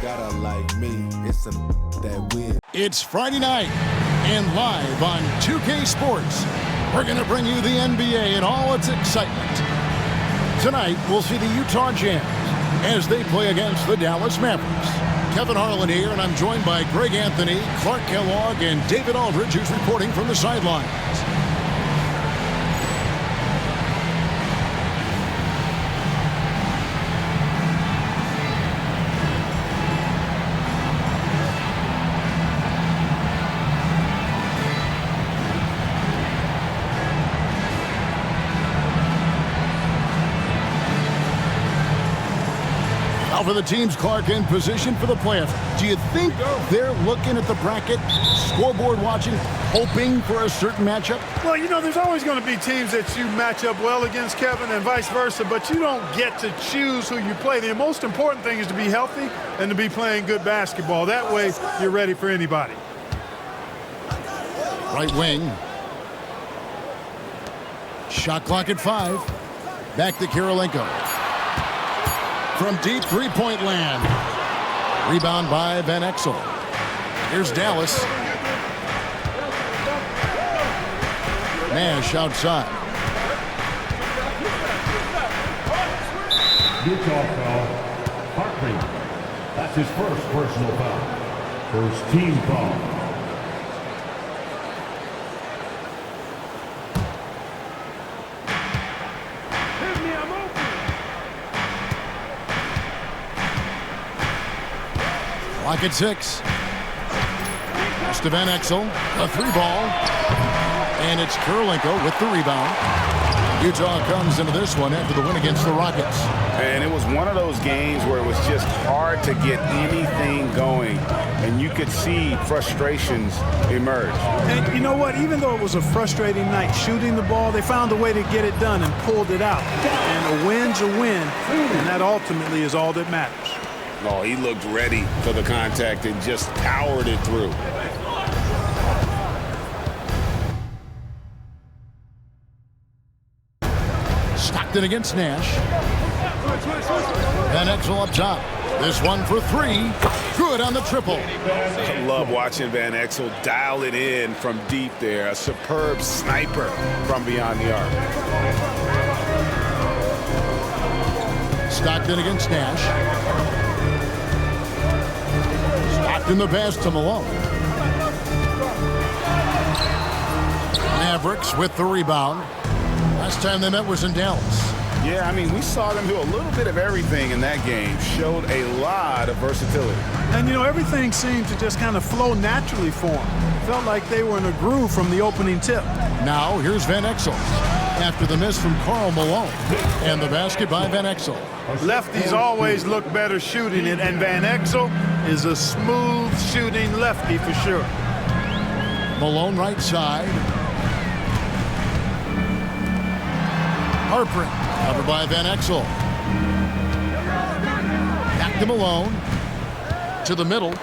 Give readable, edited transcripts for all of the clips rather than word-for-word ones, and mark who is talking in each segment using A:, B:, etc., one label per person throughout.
A: gotta like me. It's some that weird.
B: It's Friday night, and live on 2K Sports, we're going to bring you the NBA and all its excitement. Tonight, we'll see the Utah Jazz as they play against the Dallas Mavericks. Kevin Harlan here, and I'm joined by Greg Anthony, Clark Kellogg, and David Aldridge, who's reporting from the sidelines. For the teams, Clark, in position for the playoffs. Do you think they're looking at the bracket, scoreboard watching, hoping for a certain matchup?
C: Well, you know, there's always going to be teams that you match up well against, Kevin, and vice versa, but you don't get to choose who you play. The most important thing is to be healthy and to be playing good basketball. That way, you're ready for anybody.
B: Right wing. Shot clock at 5. Back to Kirilenko. From deep three-point land. Rebound by Van Exel. Here's Dallas. Nash outside.
D: Utah foul. Hartley. That's his first personal foul. First team foul.
B: Clock at 6. Pass to Van Exel. A 3-ball. And it's Kirilenko with the rebound. Utah comes into this one after the win against the Rockets.
E: And it was one of those games where it was just hard to get anything going. And you could see frustrations emerge.
C: And you know what? Even though it was a frustrating night shooting the ball, they found a way to get it done and pulled it out. And a win's a win. And that ultimately is all that matters.
E: Oh, he looked ready for the contact and just powered it through.
B: Stockton against Nash. Van Exel up top. This one for 3. Good on the triple.
E: I love watching Van Exel dial it in from deep there. A superb sniper from beyond the arc.
B: Stockton against Nash. In the pass to Malone. Mavericks with the rebound. Last time they met was in Dallas.
E: Yeah, I mean, we saw them do a little bit of everything in that game. Showed a lot of versatility.
C: And, you know, everything seemed to just kind of flow naturally for them. Felt like they were in a groove from the opening tip.
B: Now, here's Van Exel. After the miss from Karl Malone. And the basket by Van Exel.
C: Lefties always look better shooting it, and Van Exel is a smooth shooting lefty for sure.
B: Malone right side. Harper covered by Van Exel. Back to Malone. To the middle.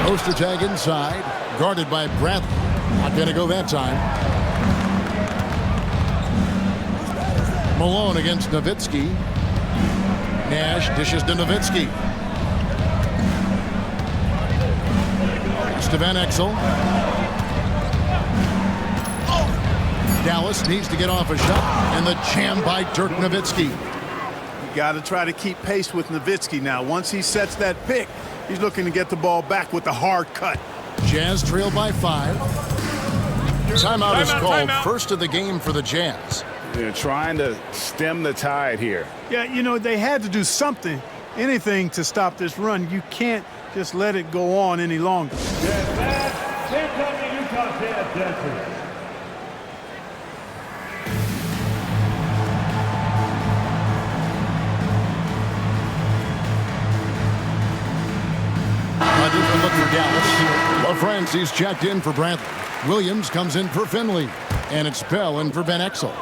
B: Poster tag inside. Guarded by Bradley. Not going to go that time. Malone against Nowitzki. Nash dishes to Nowitzki. Pass to Van Exel. Dallas needs to get off a shot. And the jam by Dirk Nowitzki.
C: You got to try to keep pace with Nowitzki now. Once he sets that pick, he's looking to get the ball back with a hard cut.
B: Jazz trail by 5. Timeout is called. First of the game for the Jazz.
E: They're trying to stem the tide here.
C: Yeah, you know, they had to do something, anything to stop this run. You can't just let it go on any longer.
B: A different look for Dallas. LaFrancie's checked in for Bradley. Williams comes in for Finley. And it's Bell in for Van Exel.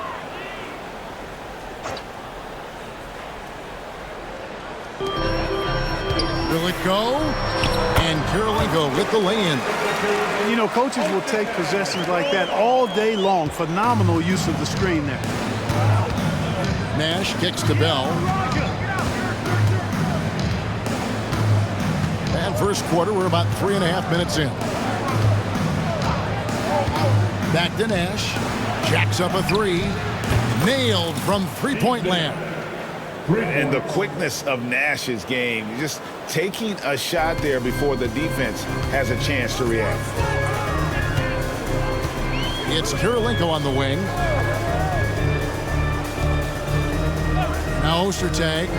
B: Will it go? And Kirilenko with the lay-in.
C: You know, coaches will take possessions like that all day long. Phenomenal use of the screen there.
B: Nash kicks to Bell. And first quarter, we're about 3.5 minutes in. Back to Nash. Jacks up a three. Nailed from three-point land.
E: And the quickness of Nash's game, just taking a shot there before the defense has a chance to react.
B: It's Kirilenko on the wing. Now Ostertag.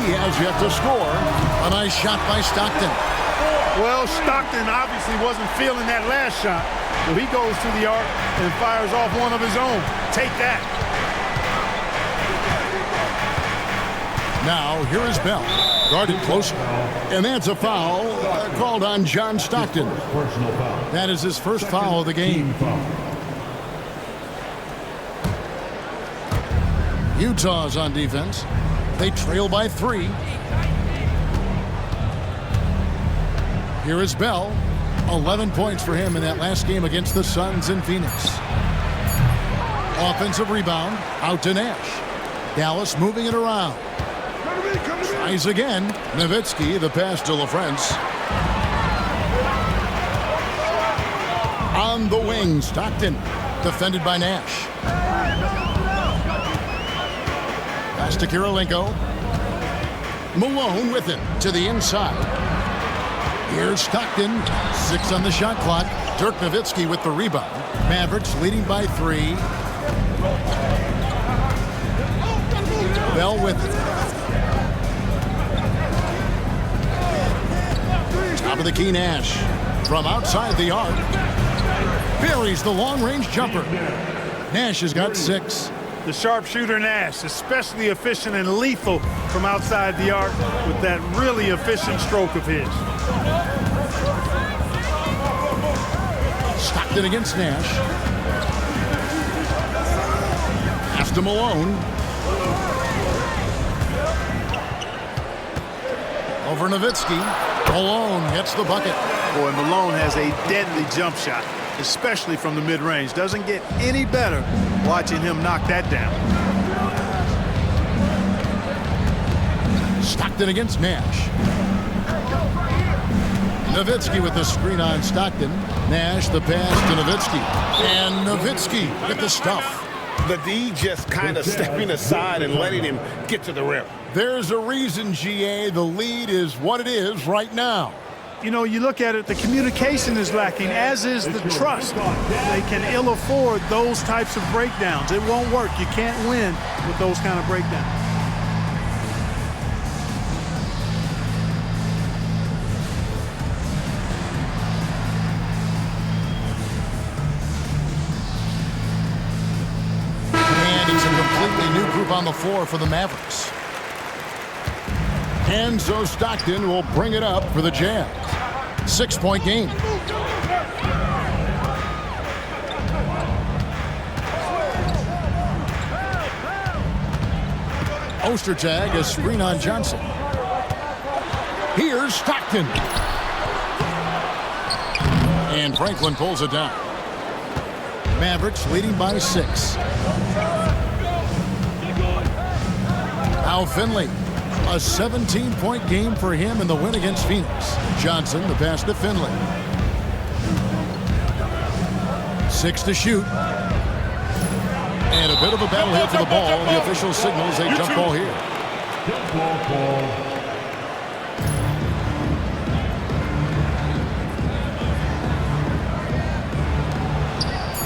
B: He has yet to score. A nice shot by Stockton.
C: Well, Stockton obviously wasn't feeling that last shot. So he goes to the arc and fires off one of his own. Take that.
B: Now, here is Bell. Guarded closely. And that's a foul called on John Stockton. That is his first foul of the game. Utah's on defense. They trail by 3. Here is Bell. 11 points for him in that last game against the Suns in Phoenix. Offensive rebound. Out to Nash. Dallas moving it around. Tries again. Nowitzki, the pass to LaFrance. On the wing, Stockton. Defended by Nash. Pass to Kirilenko. Malone with it to the inside. Here's Stockton. 6 on the shot clock. Dirk Nowitzki with the rebound. Mavericks leading by 3. Bell with it. Top of the key, Nash. From outside the arc. Buries the long-range jumper. Nash has got 6.
C: The sharpshooter Nash, especially efficient and lethal from outside the arc with that really efficient stroke of his.
B: Stockton against Nash. Pass to Malone. Over Nowitzki. Malone gets the bucket.
C: Boy, Malone has a deadly jump shot, especially from the mid-range. Doesn't get any better watching him knock that down.
B: Stockton against Nash. Nowitzki with the screen on Stockton. Nash the pass to Nowitzki. And Nowitzki with the stuff.
E: The D just kind of stepping aside and letting him get to the rim.
B: There's a reason, GA, the lead is what it is right now.
C: You know, you look at it, the communication is lacking, as is the trust. They can ill afford those types of breakdowns. It won't work. You can't win with those kind of breakdowns.
B: And it's a completely new group on the floor for the Mavericks. And so Stockton will bring it up for the Jazz. 6-point game. Ostertag, a screen on Johnson. Here's Stockton. And Franklin pulls it down. Mavericks leading by 6. Now Finley. A 17-point game for him in the win against Phoenix. Johnson, the pass to Finley. 6 to shoot. And a bit of a battle here for the ball. The official signals a jump ball here.
D: Jump ball.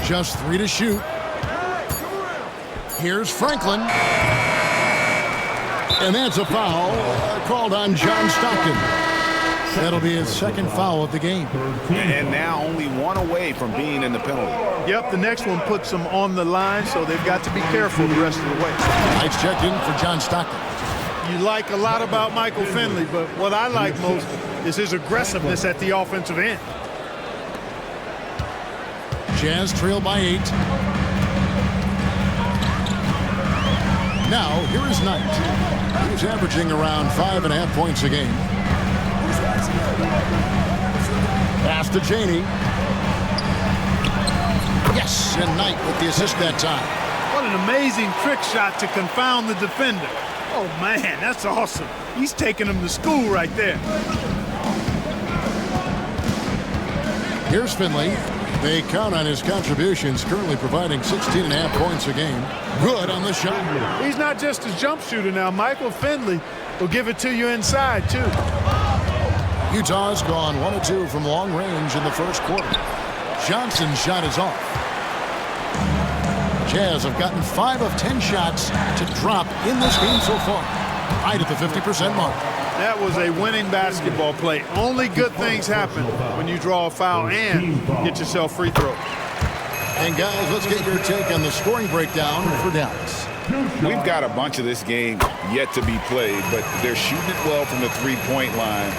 B: Just 3 to shoot. Here's Franklin. And that's a foul called on John Stockton. That'll be his second foul of the game.
E: And now only 1 away from being in the penalty.
C: Yep, the next one puts them on the line, so they've got to be careful the rest of the way.
B: Lights checked in for John Stockton.
C: You like a lot about Michael Finley, but what I like most is his aggressiveness at the offensive end.
B: Jazz trail by 8. Now, here is Knight. He's averaging around 5.5 points a game. Pass to Chaney. Yes, and Knight with the assist that time.
C: What an amazing trick shot to confound the defender. Oh, man, that's awesome. He's taking him to school right there.
B: Here's Finley. They count on his contributions, currently providing 16.5 points a game. Good on the shot.
C: He's not just a jump shooter now. Michael Finley will give it to you inside, too.
B: Utah's gone 1 of 2 from long range in the first quarter. Johnson's shot is off. Jazz have gotten 5 of 10 shots to drop in this game so far, right at the 50% mark.
C: That was a winning basketball play. Only good things happen when you draw a foul and get yourself free throws.
B: And guys, let's get your take on the scoring breakdown for Dallas.
E: We've got a bunch of this game yet to be played, but they're shooting it well from the three-point line.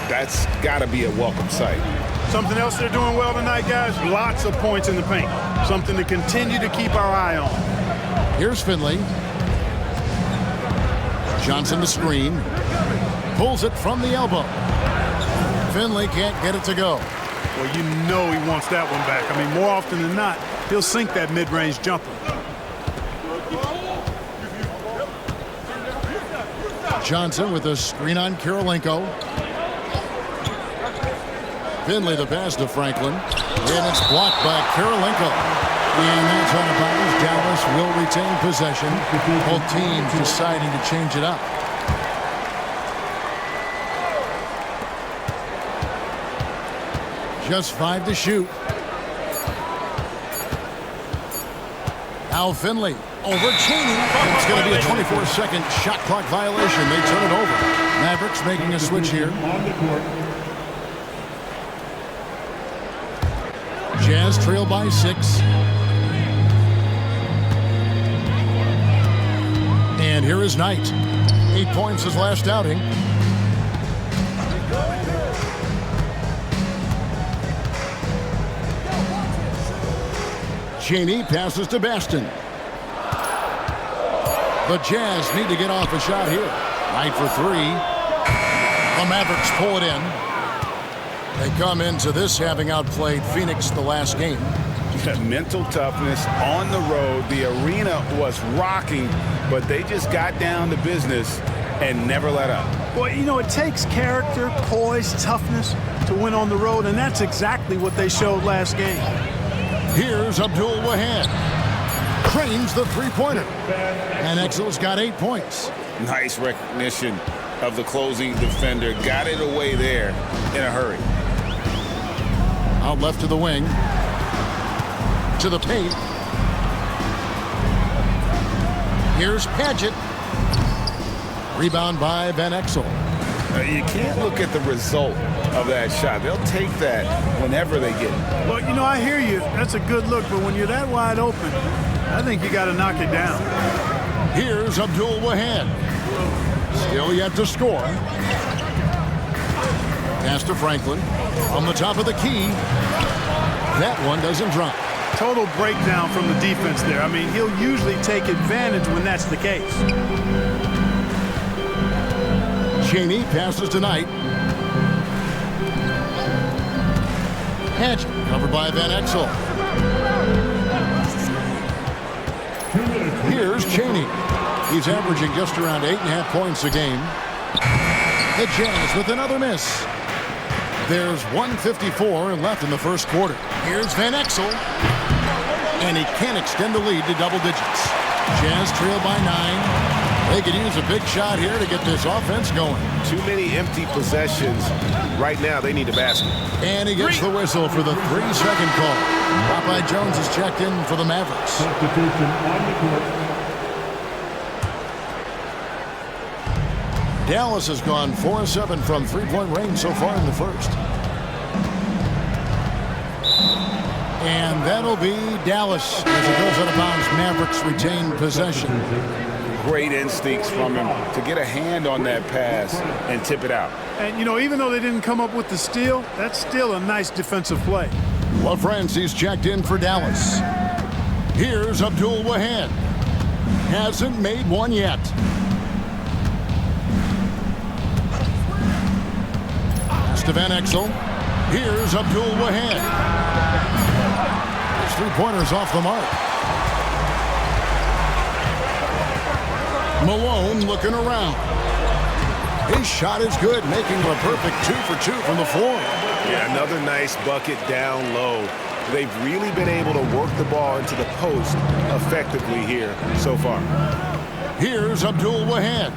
E: That's got to be a welcome sight.
C: Something else they're doing well tonight, guys, lots of points in the paint. Something to continue to keep our eye on.
B: Here's Finley. Johnson the screen. Pulls it from the elbow. Finley can't get it to go.
C: Well, you know he wants that one back. I mean, more often than not, he'll sink that mid-range jumper.
B: Johnson with a screen on Kirilenko. Finley the pass to Franklin. And it's blocked by Kirilenko. And that's out of bounds. Dallas will retain possession. Both teams deciding to change it up. Just 5 to shoot. Now Finley over Cheney. It's going to be a 24-second shot clock violation. They turn it over. Mavericks making a switch here. Jazz trail by 6. And here is Knight. 8 points his last outing. Cheney passes to Baston. The Jazz need to get off a shot here. Knight for 3. The Mavericks pull it in. They come into this having outplayed Phoenix the last game.
E: Mental toughness on the road. The arena was rocking, but they just got down to business and never let up.
C: Well, you know, it takes character, poise, toughness to win on the road, and that's exactly what they showed last game.
B: Here's Abdul Wahab. Trains the three-pointer. And Exel's got 8 points.
E: Nice recognition of the closing defender. Got it away there in a hurry.
B: Out left to the wing. To the paint. Here's Padgett. Rebound by Van Exel.
E: You can't look at the result of that shot. They'll take that whenever they get it.
C: Well, you know, I hear you. That's a good look, but when you're that wide open, I think you got to knock it down.
B: Here's Abdul Wahab. Still yet to score. Pass to Franklin. On the top of the key. That one doesn't drop.
C: Total breakdown from the defense there. I mean, he'll usually take advantage when that's the case.
B: Cheney passes to Knight. Padgett covered by Van Exel. Here's Cheney. He's averaging just around 8.5 points a game. The Jazz with another miss. There's 1:54 left in the first quarter. Here's Van Exel. And he can't extend the lead to double digits. Jazz trail by 9. They could use a big shot here to get this offense going.
F: Too many empty possessions. Right now, they need a basket.
B: And he gets the whistle for the 3-second call. Popeye Jones is checked in for the Mavericks.
D: Substitution on the court.
B: Dallas has gone 4 of 7 from three-point range so far in the first. And that'll be Dallas as it goes out of bounds. Mavericks retain possession.
E: Great instincts from him to get a hand on that pass and tip it out.
C: And, you know, even though they didn't come up with the steal, that's still a nice defensive play.
B: Well, friends, he's checked in for Dallas. Here's Abdul Wahab. Hasn't made one yet. Pass to Van Exel. Here's Abdul Wahab. His three-pointer's off the mark. Malone looking around. His shot is good, making a perfect 2 for 2 from the floor.
F: Yeah, another nice bucket down low. They've really been able to work the ball into the post effectively here so far.
B: Here's Abdul Wahad.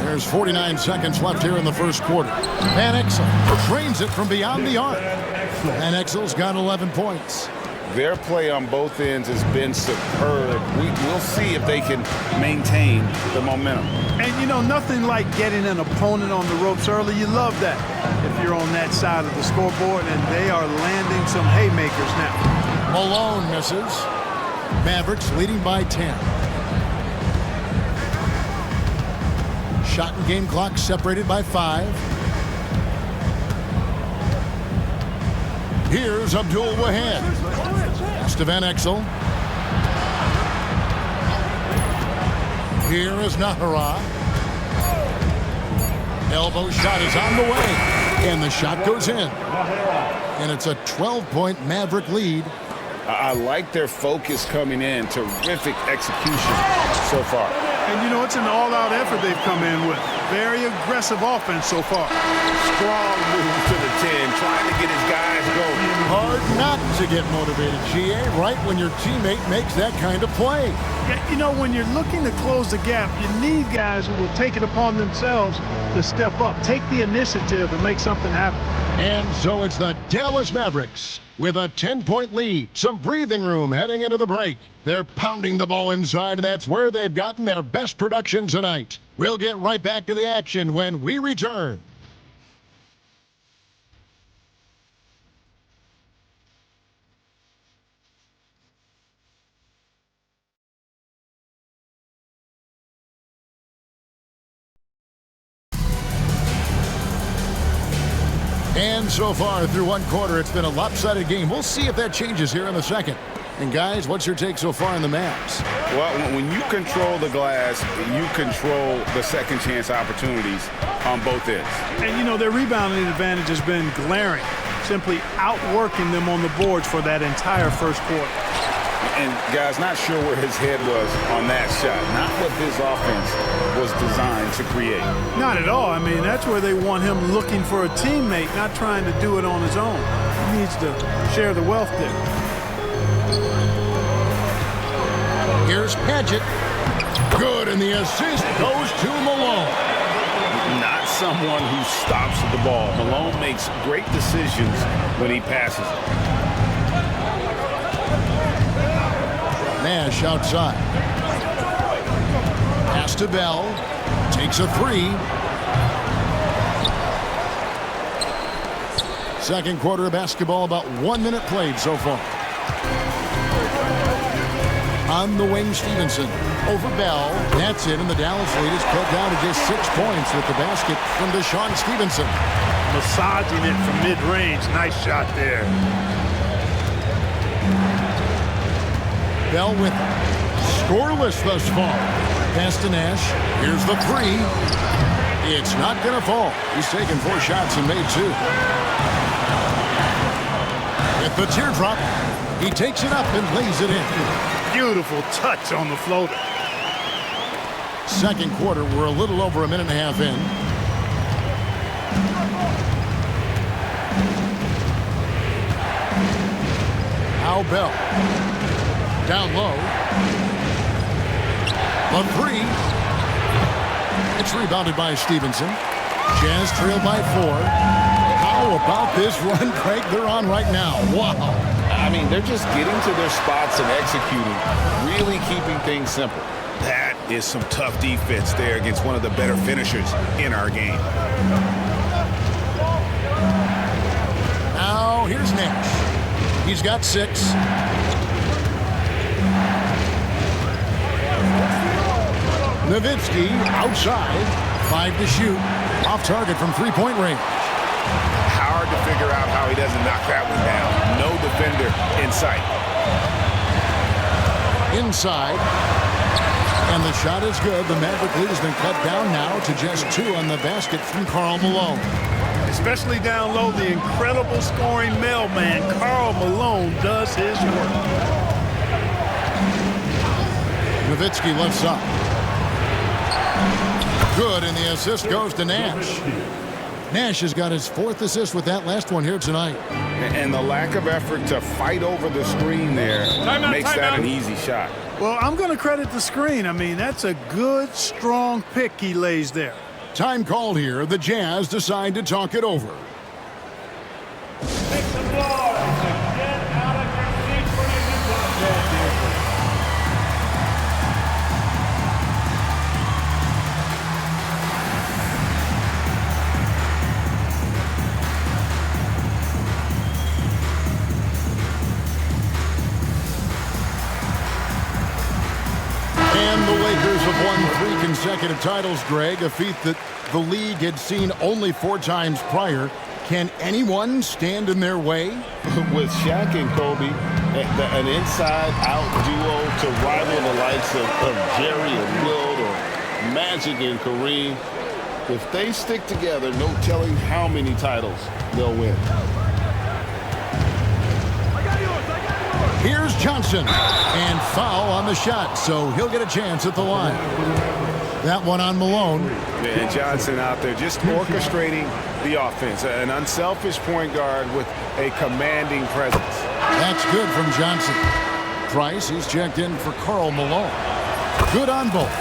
B: There's 49 seconds left here in the first quarter. Van Exel drains it from beyond the arc. Van Exel's got 11 points.
E: Their play on both ends has been superb. We'll see if they can maintain the momentum.
C: And, you know, nothing like getting an opponent on the ropes early. You love that if you're on that side of the scoreboard, and they are landing some haymakers now.
B: Malone misses. Mavericks leading by 10. Shot and game clock separated by 5. Here's Abdul Wahad. Pass to Van Exel. Here is Nahara. Elbow shot is on the way. And the shot goes in. And it's a 12-point Maverick lead.
E: I like their focus coming in. Terrific execution so far.
C: And, you know, it's an all-out effort they've come in with. Very aggressive offense so far.
E: Strong move to the 10, trying to get his guys going.
B: Hard not to get motivated, GA, right when your teammate makes that kind of play.
C: Yeah, you know, when you're looking to close the gap, you need guys who will take it upon themselves to step up, take the initiative, and make something happen.
B: And so it's the Dallas Mavericks with a 10-point lead. Some breathing room heading into the break. They're pounding the ball inside, and that's where they've gotten their best production tonight. We'll get right back to the action when we return. And so far through one quarter, it's been a lopsided game. We'll see if that changes here in the second. And guys, what's your take so far in the Mavs?
E: Well, when you control the glass, you control the second chance opportunities on both ends.
C: And, you know, their rebounding advantage has been glaring, simply outworking them on the boards for that entire first quarter.
E: And, guys, not sure where his head was on that shot. Not what his offense was designed to create.
C: Not at all. I mean, that's where they want him looking for a teammate, not trying to do it on his own. He needs to share the wealth there.
B: Here's Paget. Good, and the assist goes to Malone.
E: Not someone who stops at the ball. Malone makes great decisions when he passes it.
B: Nash outside. Pass to Bell. Takes a 3. Second quarter of basketball, about 1 minute played so far. On the wing, Stevenson. Over Bell. That's it, and the Dallas lead is cut down to just 6 points with the basket from Deshaun Stevenson.
C: Massaging it from mid-range. Nice shot there.
B: Bell with it. Scoreless thus far. Pass to Nash. Here's the 3. It's not going to fall. He's taken 4 shots and made 2. With the teardrop, he takes it up and lays it in.
C: Beautiful touch on the floater.
B: Second quarter, we're a little over a minute and a half in. Al Bell. Down low. The 3. It's rebounded by Stevenson. Jazz trailed by 4. How about this run break they're on right now? Wow.
E: I mean, they're just getting to their spots and executing, really keeping things simple.
F: That is some tough defense there against one of the better finishers in our game.
B: Now, here's Nash. He's got 6. Nowitzki outside. 5 to shoot. Off target from 3-point range.
F: Hard to figure out how he doesn't knock that one down. No defender in sight.
B: Inside. And the shot is good. The Maverick lead has been cut down now to just 2 on the basket from Karl Malone.
C: Especially down low, the incredible scoring mailman, Karl Malone, does his work.
B: Nowitzki left side. Good, and the assist goes to Nash. Nash has got his 4th assist with that last one here tonight.
E: And the lack of effort to fight over the screen there makes that an easy shot.
C: Well, I'm going to credit the screen. I mean, that's a good, strong pick he lays there.
B: Time called here. The Jazz decide to talk it over.
D: Make some noise and get out of your seat for your new broadcast.
B: And the Lakers have won 3 consecutive titles, Greg, a feat that the league had seen only 4 times prior. Can anyone stand in their way?
F: With Shaq and Kobe, an inside-out duo to rival the likes of Jerry and Wilt or Magic and Kareem. If they stick together, no telling how many titles they'll win.
B: Here's Johnson, and foul on the shot, so he'll get a chance at the line. That one on Malone.
E: And Johnson out there just orchestrating the offense. An unselfish point guard with a commanding presence.
B: That's good from Johnson. Price, he's checked in for Karl Malone. Good on both.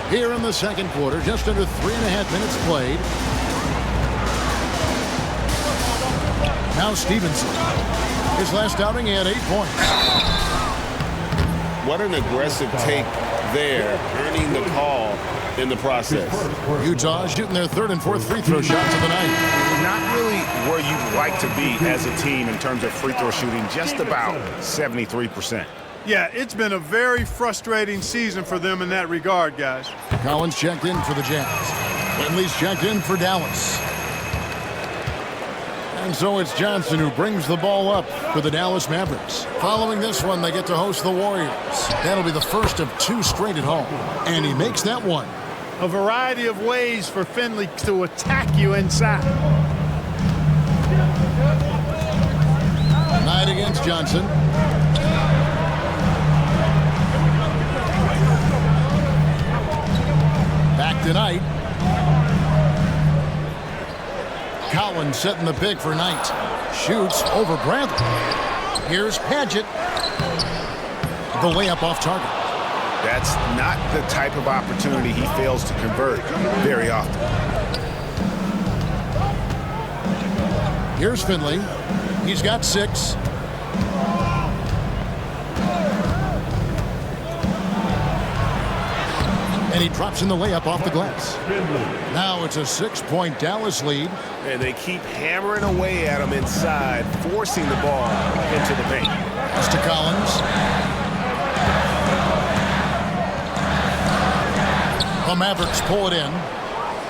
B: Here in the second quarter, just under 3.5 minutes played. Now Stevenson. His last outing, he had 8 points.
F: What an aggressive take there, earning the call in the process.
B: Utah shooting their 3rd and 4th free throw shots of the night.
E: Not really where you'd like to be as a team in terms of free throw shooting, just about 73%.
C: Yeah, it's been a very frustrating season for them in that regard, guys.
B: Collins checked in for the Jazz. Finley's checked in for Dallas. And so it's Johnson who brings the ball up for the Dallas Mavericks. Following this one, they get to host the Warriors. That'll be the first of 2 straight at home. And he makes that one.
C: A variety of ways for Finley to attack you inside.
B: Knight against Johnson. Back to Knight. Collins setting the pick for Knight. Shoots over Bradley. Here's Padgett. The layup off target.
E: That's not the type of opportunity he fails to convert very often.
B: Here's Finley. He's got 6. And he drops in the layup off the glass. Now it's a 6-point Dallas lead.
E: And they keep hammering away at him inside, forcing the ball into the paint.
B: Pass to Collins. The Mavericks pull it in.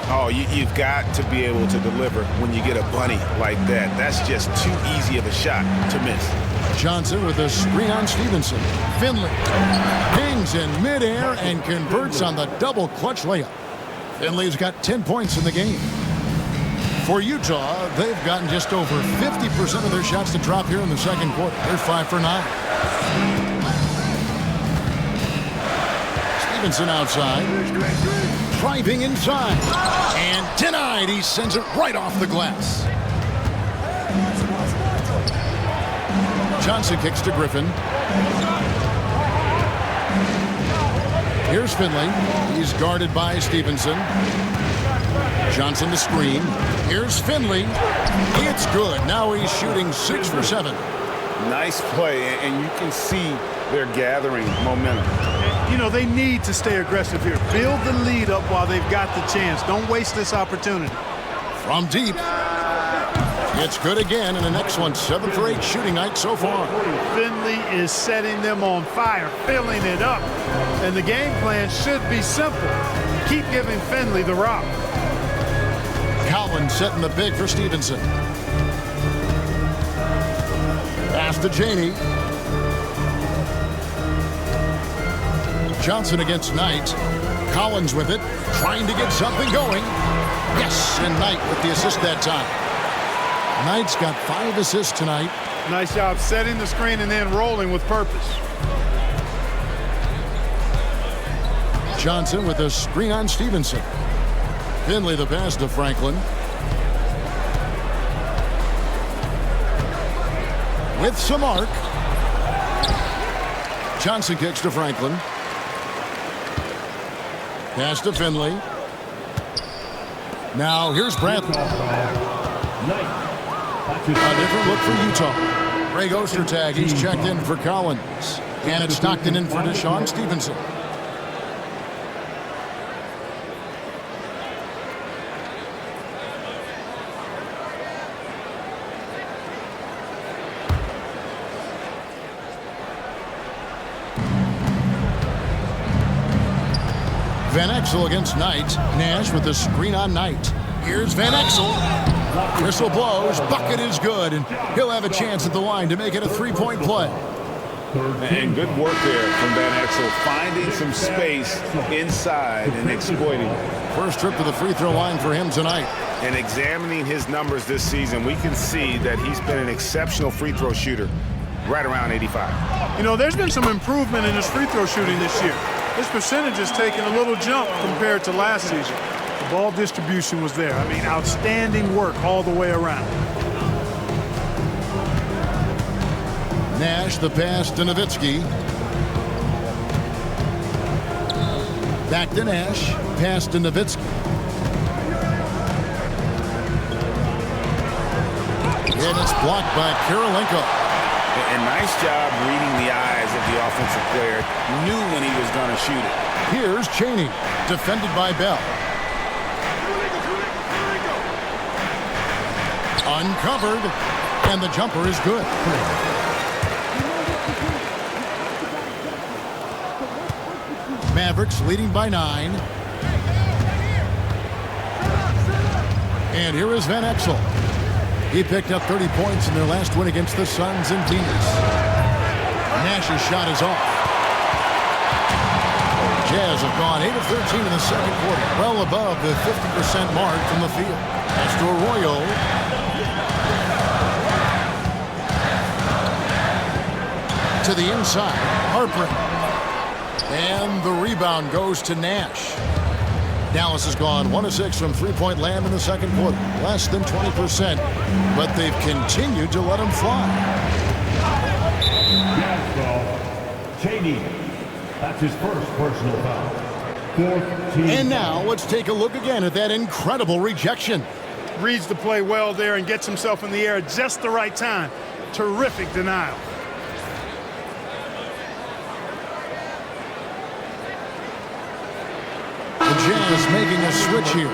E: Oh, you've got to be able to deliver when you get a bunny like that. That's just too easy of a shot to miss.
B: Johnson with a screen on Stevenson. Finley hangs in midair and converts on the double clutch layup. Finley's got 10 points in the game. For Utah, they've gotten just over 50% of their shots to drop here in the second quarter. They're 5 for 9. Stevenson outside. Driving inside. And denied. He sends it right off the glass. Johnson kicks to Griffin. Here's Finley. He's guarded by Stevenson. Johnson to screen. Here's Finley. It's good. Now he's shooting 6 for 7.
E: Nice play, and you can see they're gathering momentum.
C: You know, they need to stay aggressive here. Build the lead up while they've got the chance. Don't waste this opportunity.
B: From deep. It's good again, and an excellent 7 for 8 shooting night so far.
C: Finley is setting them on fire, filling it up. And the game plan should be simple. Keep giving Finley the rock.
B: Collins setting the big for Stevenson. Pass to Janey. Johnson against Knight. Collins with it, trying to get something going. Yes, and Knight with the assist that time. Knight's got 5 assists tonight.
C: Nice job setting the screen and then rolling with purpose.
B: Johnson with a screen on Stevenson. Finley the pass to Franklin. With some arc. Johnson kicks to Franklin. Pass to Finley. Now here's Bradley. A different look for Utah. Greg Ostertag, he's checked in for Collins. And it's Stockton in for Deshaun Stevenson. Van Exel against Knight. Nash with the screen on Knight. Here's Van Exel. Whistle blows. Bucket is good. And he'll have a chance at the line to make it a three-point play.
E: And good work there from Van Exel, finding some space inside and exploiting it.
B: First trip to the free throw line for him tonight.
E: And examining his numbers this season, we can see that he's been an exceptional free throw shooter, right around 85.
C: You know, there's been some improvement in his free throw shooting this year. His percentage has taken a little jump compared to last season. The ball distribution was there. I mean, outstanding work all the way around.
B: Nash the pass to Nowitzki. Back to Nash. Pass to Nowitzki. And it's blocked by Karolinko.
E: And nice job reading the eyes of the offensive player. Knew when he was going to shoot it.
B: Here's Chaney, defended by Bell. Uncovered, and the jumper is good. Mavericks leading by 9. And here is Van Exel. He picked up 30 points in their last win against the Suns in Phoenix. Nash's shot is off. Jazz have gone 8 of 13 in the second quarter, well above the 50% mark from the field. As to Arroyo. To the inside, Harper. And the rebound goes to Nash. Dallas has gone 1 of 6 from three-point land in the second quarter, less than 20%, but they've continued to let him fly.
D: Chaney, that's his first personal foul.
B: And now let's take a look again at that incredible rejection.
C: Reads the play well there and gets himself in the air at just the right time. Terrific denial.
B: Jazz making a switch here.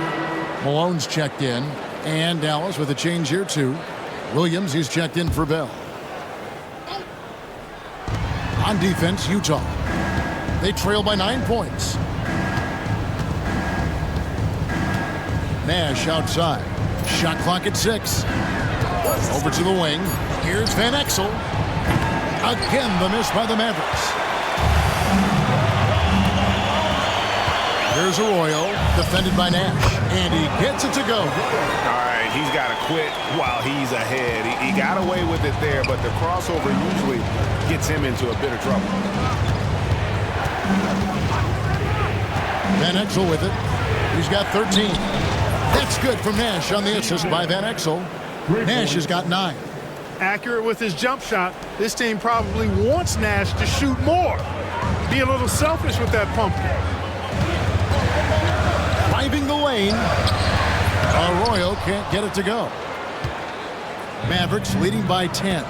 B: Malone's checked in, and Dallas with a change here too. Williams, he's checked in for Bell. On defense, Utah. They trail by 9 points. Nash outside. Shot clock at 6. Over to the wing. Here's Van Exel. Again, the miss by the Mavericks. Here's Arroyo, defended by Nash, and he gets it to go.
E: All right, he's got to quit while he's ahead. He got away with it there, but the crossover usually gets him into a bit of trouble.
B: Van Exel with it. He's got 13. That's good from Nash on the assist by Van Exel. Nash has got 9.
C: Accurate with his jump shot. This team probably wants Nash to shoot more. Be a little selfish with that pump.
B: Driving the lane. Arroyo can't get it to go. Mavericks leading by 10.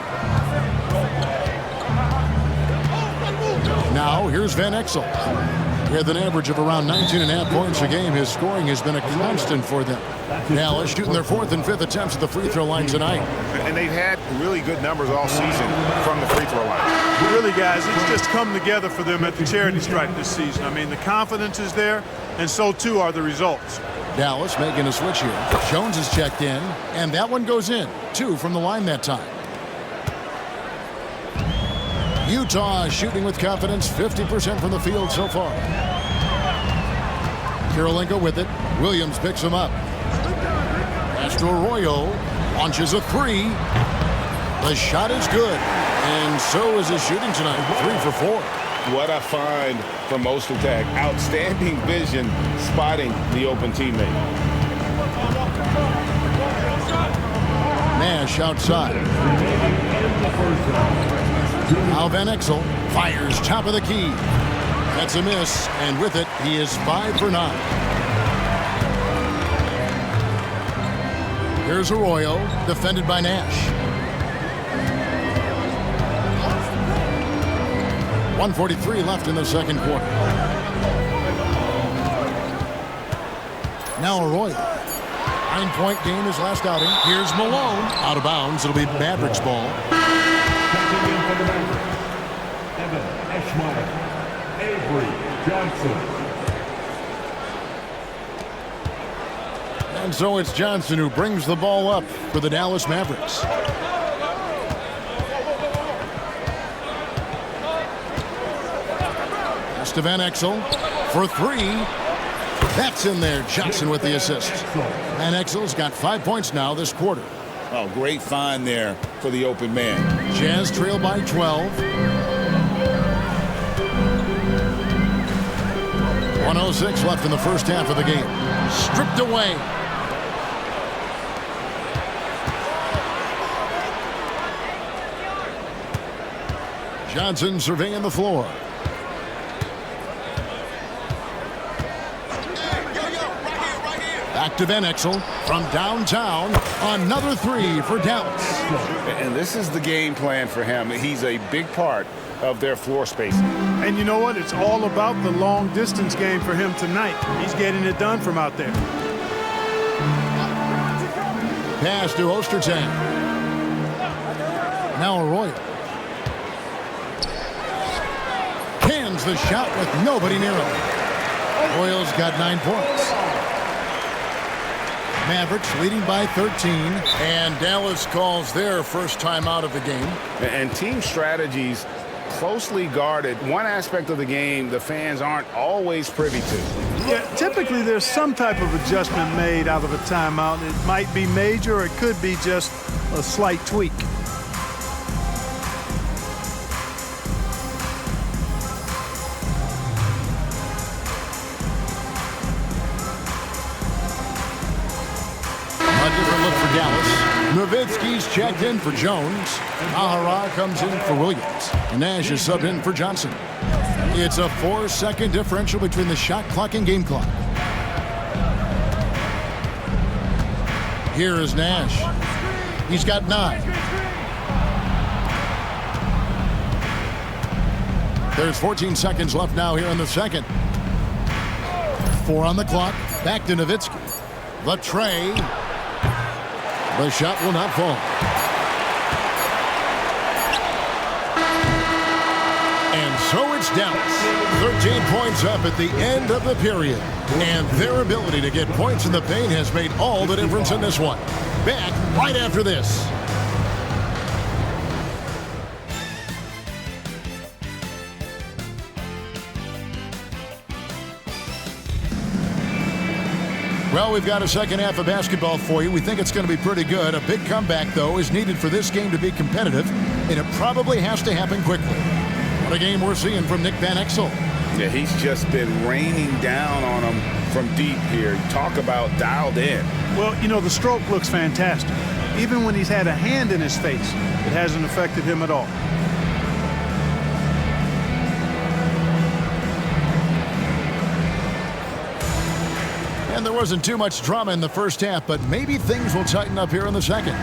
B: Now here's Van Exel. With an average of around 19.5 points a game, his scoring has been a constant for them. Dallas shooting their 4th and 5th attempts at the free throw line tonight.
E: And they've had really good numbers all season from the free throw line.
C: Really, guys, it's just come together for them at the charity stripe this season. I mean, the confidence is there, and so too are the results.
B: Dallas making a switch here. Jones is checked in, and that one goes in. 2 from the line that time. Utah shooting with confidence, 50% from the field so far. Karolinko with it. Williams picks him up. Pass to Arroyo. Launches a 3. The shot is good. And so is his shooting tonight. 3 for 4.
E: what I find from Ostertag. Outstanding vision spotting the open teammate.
B: Nash outside. Now Van Exel fires top of the key. That's a miss, and with it, he is 5 for 9. Here's Arroyo, defended by Nash. 1:43 left in the second quarter. Now Arroyo. 9-point game his last outing. Here's Malone. Out of bounds. It'll be Mavericks ball.
D: Checking in for the Mavericks, Evan Eschmeyer, Avery Johnson.
B: And so it's Johnson who brings the ball up for the Dallas Mavericks. Pass to Van Exel for 3. That's in there. Johnson with the assist. Van Exel's got 5 points now this quarter.
E: Oh, great find there for the open man.
B: Jazz trail by 12. 1:06 left in the first half of the game. Stripped away. Johnson surveying the floor. Back to Van Exel from downtown. Another 3 for Dallas.
E: And this is the game plan for him. He's a big part of their floor space.
C: And you know what? It's all about the long distance game for him tonight. He's getting it done from out there.
B: Pass to Ostertag. Now Arroyo. Cans the shot with nobody near him. Arroyo's got 9 points. Mavericks leading by 13, and Dallas calls their first time out of the game.
E: And team strategies closely guarded. One aspect of the game the fans aren't always privy to.
C: Yeah, typically there's some type of adjustment made out of a timeout. It might be major, or it could be just a slight tweak.
B: Dallas. Nowitzki's checked in for Jones. Ahara comes in for Williams. Nash is subbed in for Johnson. It's a 4-second differential between the shot clock and game clock. Here is Nash. He's got 9. There's 14 seconds left now here in the second. 4 on the clock. Back to Nowitzki. The tray. The shot will not fall. And so it's Dallas. 13 points up at the end of the period. And their ability to get points in the paint has made all the difference in this one. Back right after this. Well, we've got a second half of basketball for you. We think it's going to be pretty good. A big comeback, though, is needed for this game to be competitive, and it probably has to happen quickly. What a game we're seeing from Nick Van Exel.
E: Yeah, he's just been raining down on them from deep here. Talk about dialed in.
C: Well, you know, the stroke looks fantastic. Even when he's had a hand in his face, it hasn't affected him at all.
B: And there wasn't too much drama in the first half, but maybe things will tighten up here in the second.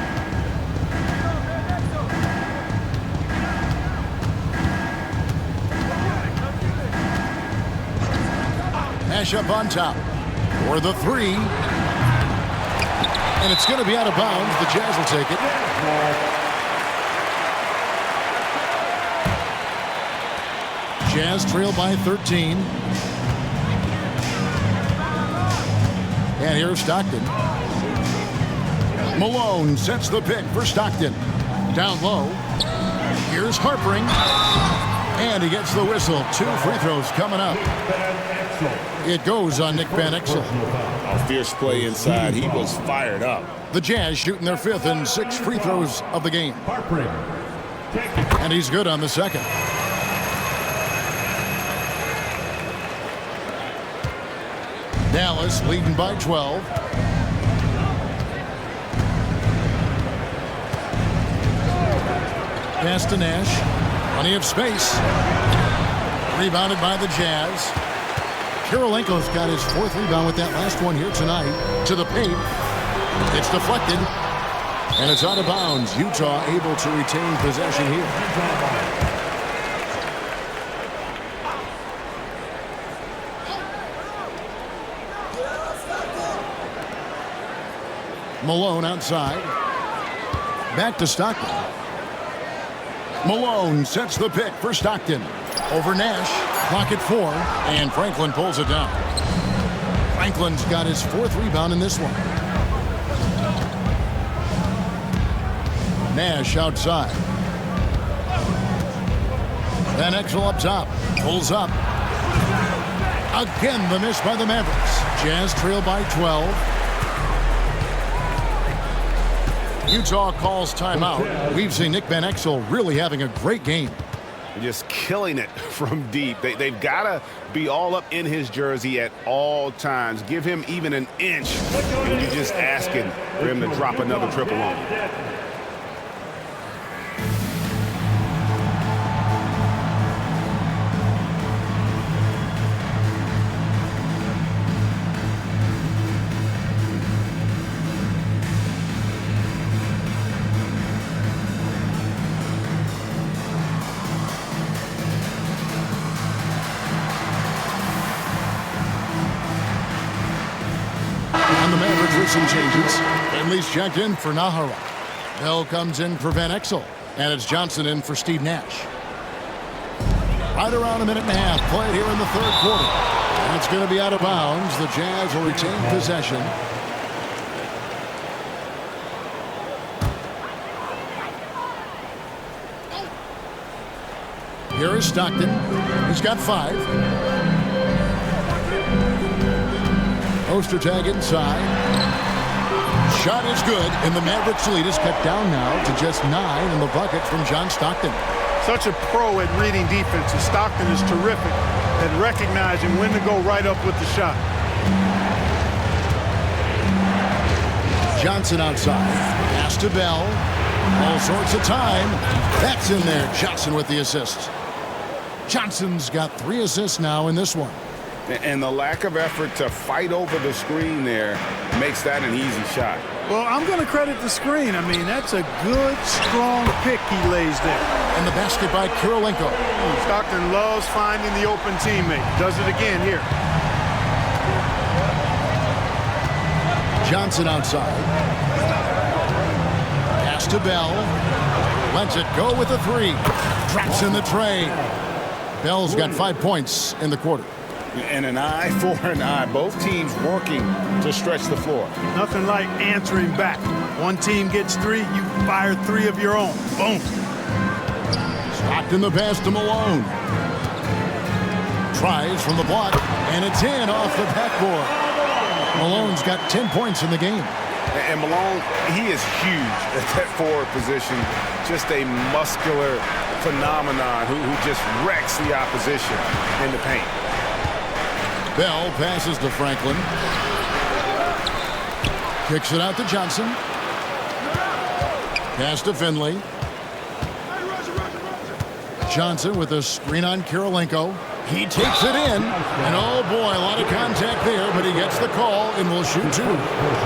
B: Nash up on top for the 3. And it's going to be out of bounds. The Jazz will take it. Jazz trail by 13. And here's Stockton. Malone sets the pick for Stockton. Down low. Here's Harpering. And he gets the whistle. 2 free throws coming up. It goes on Nick Van Exel.
E: A fierce play inside. He was fired up.
B: The Jazz shooting their 5th and 6 free throws of the game. And he's good on the second. Dallas leading by 12. Pass to Nash. Plenty of space. Rebounded by the Jazz. Kirilenko's got his 4th rebound with that last one here tonight. To the paint. It's deflected. And it's out of bounds. Utah able to retain possession here. Malone outside. Back to Stockton. Malone sets the pick for Stockton. Over Nash. Clock at 4. And Franklin pulls it down. Franklin's got his 4th rebound in this one. Nash outside. Van Exel up top. Pulls up. Again the miss by the Mavericks. Jazz trail by 12. Utah calls timeout. We've seen Nick Van Exel really having a great game.
E: Just killing it from deep. They've got to be all up in his jersey at all times. Give him even an inch, and you're just asking for him to drop another triple on him.
B: Some changes. Finley's checked in for Nahara. Bell comes in for Van Exel. And it's Johnson in for Steve Nash. Right around a minute and a half played here in the 3rd quarter. And it's going to be out of bounds. The Jazz will retain possession. Here is Stockton. He's got 5. Ostertag inside. Shot is good, and the Mavericks lead is cut down now to just 9 in the bucket from John Stockton.
C: Such a pro at reading defenses. Stockton is terrific at recognizing when to go right up with the shot.
B: Johnson outside. Pass to Bell. All sorts of time. That's in there. Johnson with the assist. Johnson's got 3 assists now in this one.
E: And the lack of effort to fight over the screen there makes that an easy shot.
C: Well, I'm going to credit the screen. I mean, that's a good, strong pick he lays there.
B: And the basket by Kirilenko.
C: Stockton loves finding the open teammate. Does it again here.
B: Johnson outside. Pass to Bell. Lets it go with a 3. Drops in the tray. Bell's got 5 points in the quarter.
E: And an eye for an eye. Both teams working to stretch the floor.
C: Nothing like answering back. One team gets 3, you fire 3 of your own. Boom.
B: Stockton the pass to Malone. Tries from the block, and it's in off the backboard. Malone's got 10 points in the game.
E: And Malone, he is huge at that forward position. Just a muscular phenomenon who just wrecks the opposition in the paint.
B: Bell passes to Franklin. Kicks it out to Johnson. Pass to Finley. Johnson with a screen on Kirilenko. He takes it in. And oh boy, a lot of contact there, but he gets the call and will shoot 2.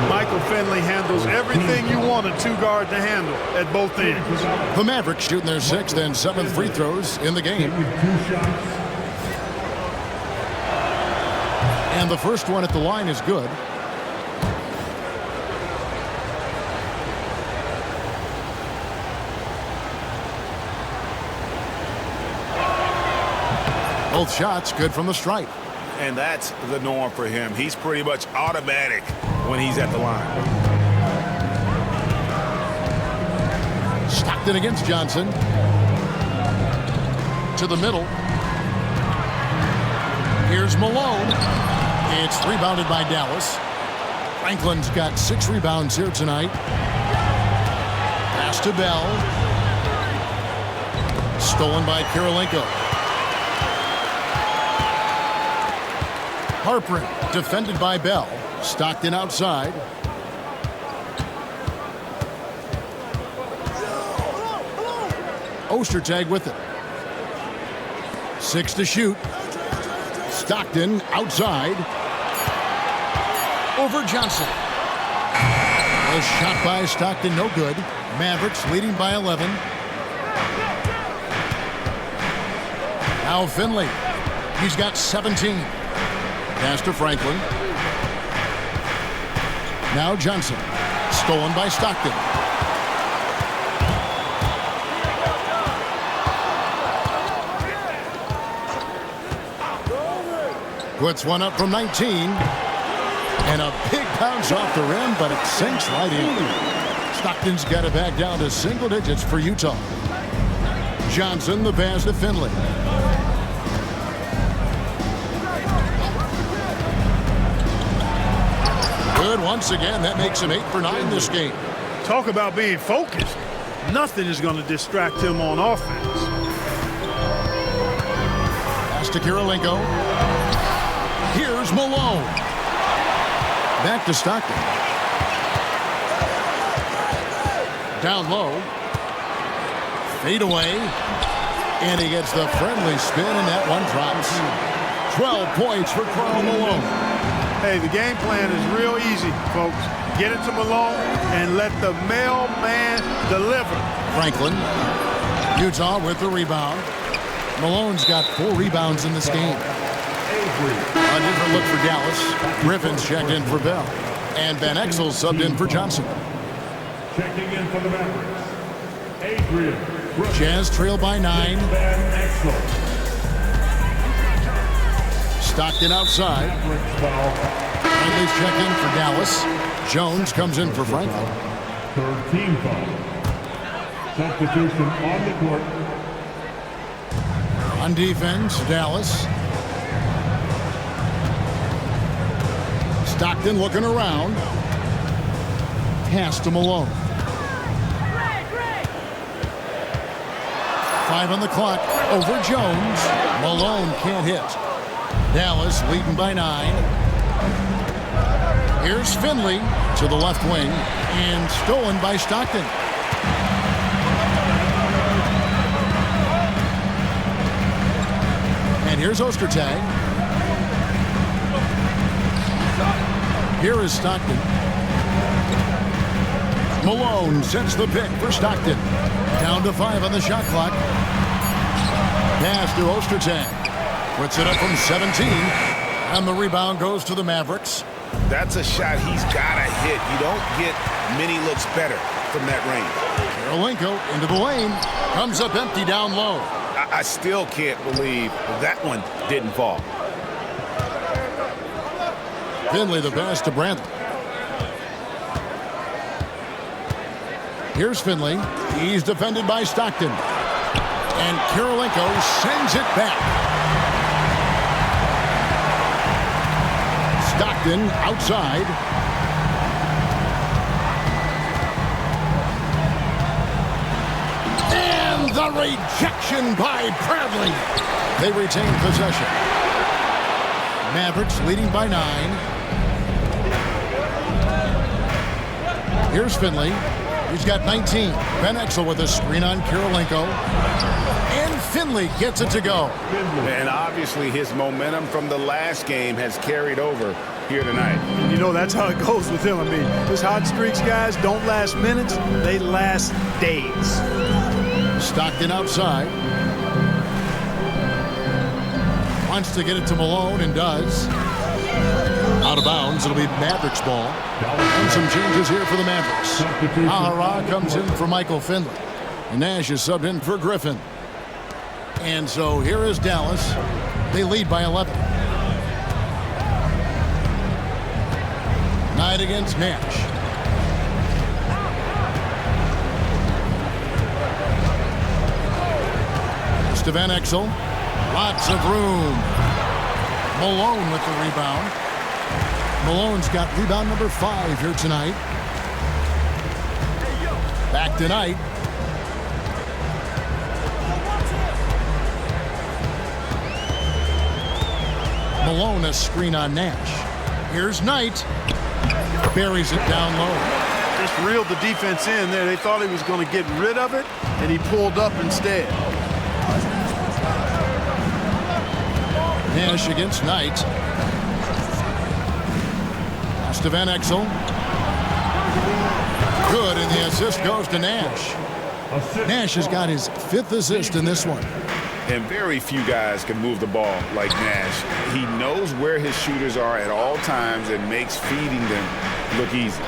C: Michael Finley handles everything you want a 2-guard to handle at both ends.
B: The Mavericks shooting their 6th and 7th free throws in the game. And the first one at the line is good. Both shots good from the stripe.
E: And that's the norm for him. He's pretty much automatic when he's at the line.
B: Stockton against Johnson. To the middle. Here's Malone. It's rebounded by Dallas. Franklin's got 6 rebounds here tonight. Pass to Bell. Stolen by Kirilenko. Harper defended by Bell. Stockton outside. Ostertag with it. 6 to shoot. Stockton outside. Over Johnson. A shot by Stockton, no good. Mavericks leading by 11. Now Finley. He's got 17. Pass to Franklin. Now Johnson. Stolen by Stockton. Puts one up from 19. And a big bounce off the rim, but it sinks right in. Stockton's got it back down to single digits for Utah. Johnson, the pass to Finley. Good once again. That makes him 8 for 9 this game.
C: Talk about being focused. Nothing is going to distract him on offense.
B: Pass to Kirilenko. Here's Malone. Back to Stockton. Down low. Fade away. And he gets the friendly spin, and that one drops. 12 points for Karl Malone.
C: Hey, the game plan is real easy, folks. Get it to Malone and let the mailman deliver.
B: Franklin. Utah with the rebound. Malone's got 4 rebounds in this game. A different look for Dallas. Griffin's checked in for Bell. And Van Exel subbed in for Johnson.
D: Checking in for the Mavericks, Adrian Griffin.
B: Jazz trail by 9.
D: Van Exel.
B: Stockton outside.
D: Mavericks foul.
B: Friendly's checked in for Dallas. Jones comes in for Franklin.
D: Third team foul. Substitution on the court.
B: On defense, Dallas. Stockton looking around. Pass to Malone. 5 on the clock. Over Jones. Malone can't hit. Dallas leading by 9. Here's Finley to the left wing. And stolen by Stockton. And here's Ostertag. Here is Stockton. Malone sets the pick for Stockton. Down to 5 on the shot clock. Pass to Ostertag. Puts it up from 17. And the rebound goes to the Mavericks.
E: That's a shot he's got to hit. You don't get many looks better from that range.
B: Kirilenko into the lane. Comes up empty down low.
E: I still can't believe that one didn't fall.
B: Finley the pass to Brantley. Here's Finley. He's defended by Stockton. And Kirilenko sends it back. Stockton outside. And the rejection by Bradley. They retain possession. Mavericks leading by 9. Here's Finley. He's got 19. Van Exel with a screen on Kirilenko. And Finley gets it to go.
E: And obviously his momentum from the last game has carried over here tonight.
C: You know, that's how it goes with him. I mean, his hot streaks, guys, don't last minutes. They last days.
B: Stockton outside. Wants to get it to Malone and does. Out of bounds. It'll be Mavericks ball. And some changes here for the Mavericks. Ahara comes in for Michael Finley. And Nash is subbed in for Griffin. And so here is Dallas. They lead by 11. Knight against Nash. It's to Van Exel. Lots of room. Malone with the rebound. Malone's got rebound number 5 here tonight. Back tonight. alone, a screen on Nash. Here's Knight. Buries it down low.
C: Just reeled the defense in there. They thought he was going to get rid of it, and he pulled up instead.
B: Nash against Knight. Pass to Van Exel. Good, and the assist goes to Nash. Nash has got his 5th assist in this one.
E: And very few guys can move the ball like Nash. He knows where his shooters are at all times and makes feeding them look easy.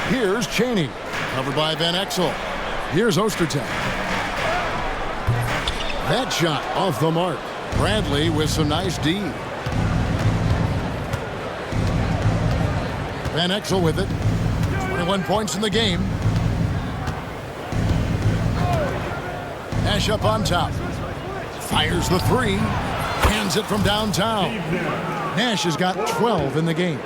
B: Here's Cheney, covered by Van Exel. Here's Ostertag. That shot off the mark. Bradley with some nice D. Van Exel with it. 21 points in the game. Nash up on top. Fires the 3. Hands it from downtown. Nash has got 12 in the game.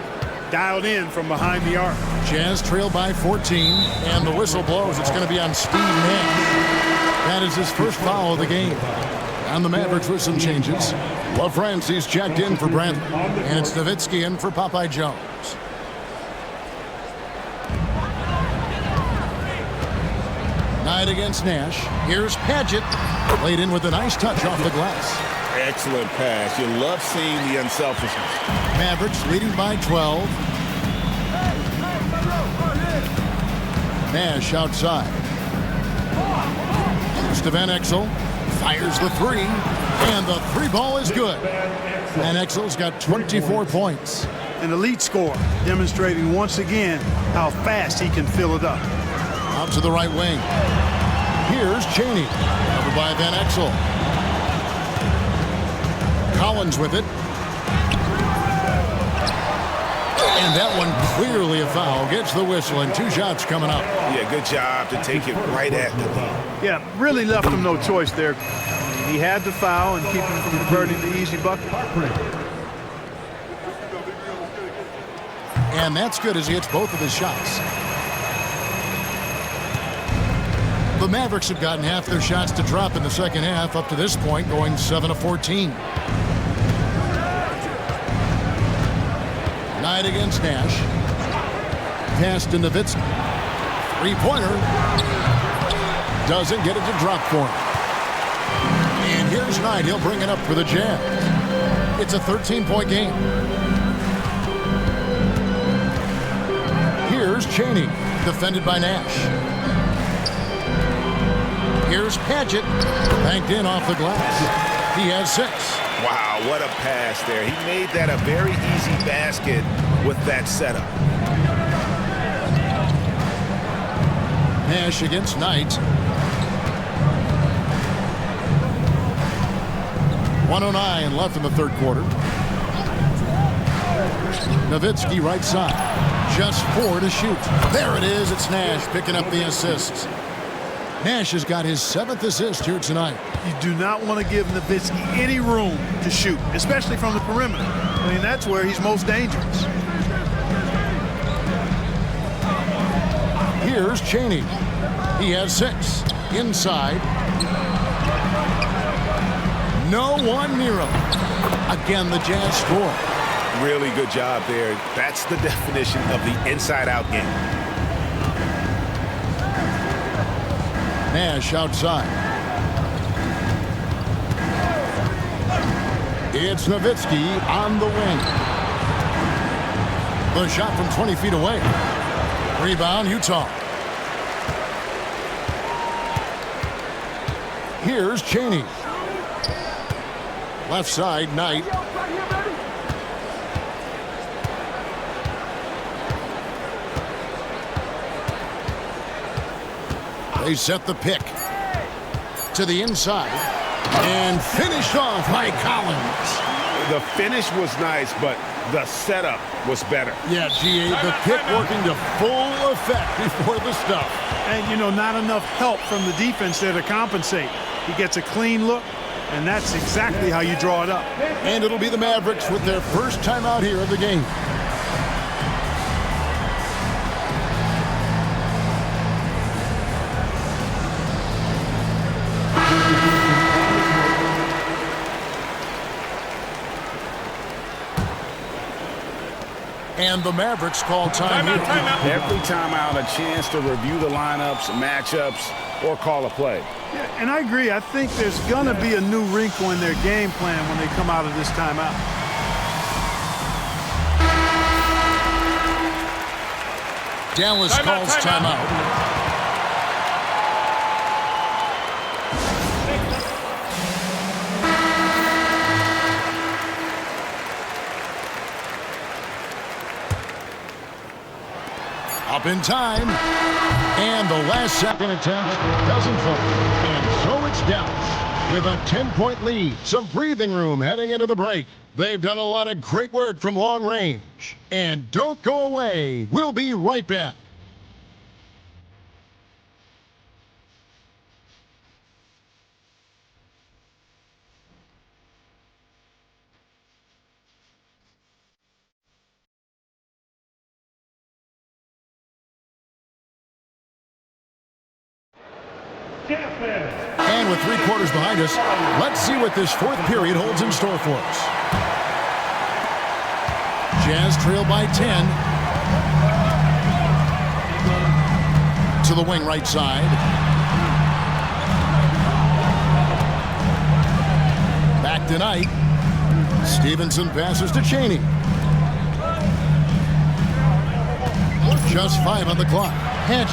C: Dialed in from behind the arc.
B: Jazz trail by 14, and the whistle blows. It's going to be on Steve Nash. That is his first foul of the game. And the Mavericks with some changes. LaFrancie's checked in for Bradley, and it's Nowitzki in for Popeye Jones. Knight against Nash. Here's Padgett. Laid in with a nice touch off the glass.
F: Excellent pass. You love seeing the unselfishness.
B: Mavericks leading by 12. Nash outside. To Van Exel. Fires the 3. And the 3 ball is good. Van Exel's got 24 points.
C: An elite scorer, demonstrating once again how fast he can fill it up.
B: Out to the right wing. Here's Cheney. Covered by Van Exel. Collins with it. And that one clearly a foul. Gets the whistle, and 2 shots coming up.
E: Yeah, good job to take it right at the lead.
C: Yeah, really left him no choice there. He had to foul and keep him from converting the easy bucket.
B: And that's good as he hits both of his shots. The Mavericks have gotten half their shots to drop in the second half up to this point, going 7 of 14. Knight against Nash. Pass to Nowitzki. 3-pointer. Doesn't get it to drop for him. And here's Knight. He'll bring it up for the Jazz. It's a 13-point game. Here's Cheney. Defended by Nash. Here's Padgett, banked in off the glass. He has 6.
E: Wow, what a pass there. He made that a very easy basket with that setup.
B: Nash against Knight. 1:09 left in the third quarter. Nowitzki right side. Just 4 to shoot. There it is. It's Nash picking up the assist. Nash has got his 7th assist here tonight.
C: You do not want to give Nowitzki any room to shoot, especially from the perimeter. I mean, that's where he's most dangerous.
B: Here's Cheney. He has 6. Inside. No one near him. Again, the Jazz score.
E: Really good job there. That's the definition of the inside-out game.
B: Nash outside. It's Nowitzki on the wing. The shot from 20 feet away. Rebound, Utah. Here's Cheney. Left side, Knight. They set the pick to the inside and finished off by Collins.
E: The finish was nice, but the setup was better.
B: Yeah, G.A., the pick working to full effect before the stuff.
C: And, you know, not enough help from the defense there to compensate. He gets a clean look, and that's exactly how you draw it up.
B: And it'll be the Mavericks with their first time out here of the game. And the Mavericks call time here.
E: Every timeout, a chance to review the lineups, matchups, or call a play.
C: Yeah, and I agree. I think there's going to be a new wrinkle in their game plan when they come out of this timeout.
B: Dallas calls timeout. Up in time, and the last second attempt doesn't fall. And so it's Dallas with a 10-point lead. Some breathing room heading into the break. They've done a lot of great work from long range. And don't go away. We'll be right back. And with 3 quarters behind us, let's see what this fourth period holds in store for us. Jazz trail by 10. To the wing right side. Back to Knight. Stevenson passes to Chaney. Just 5 on the clock. Hedge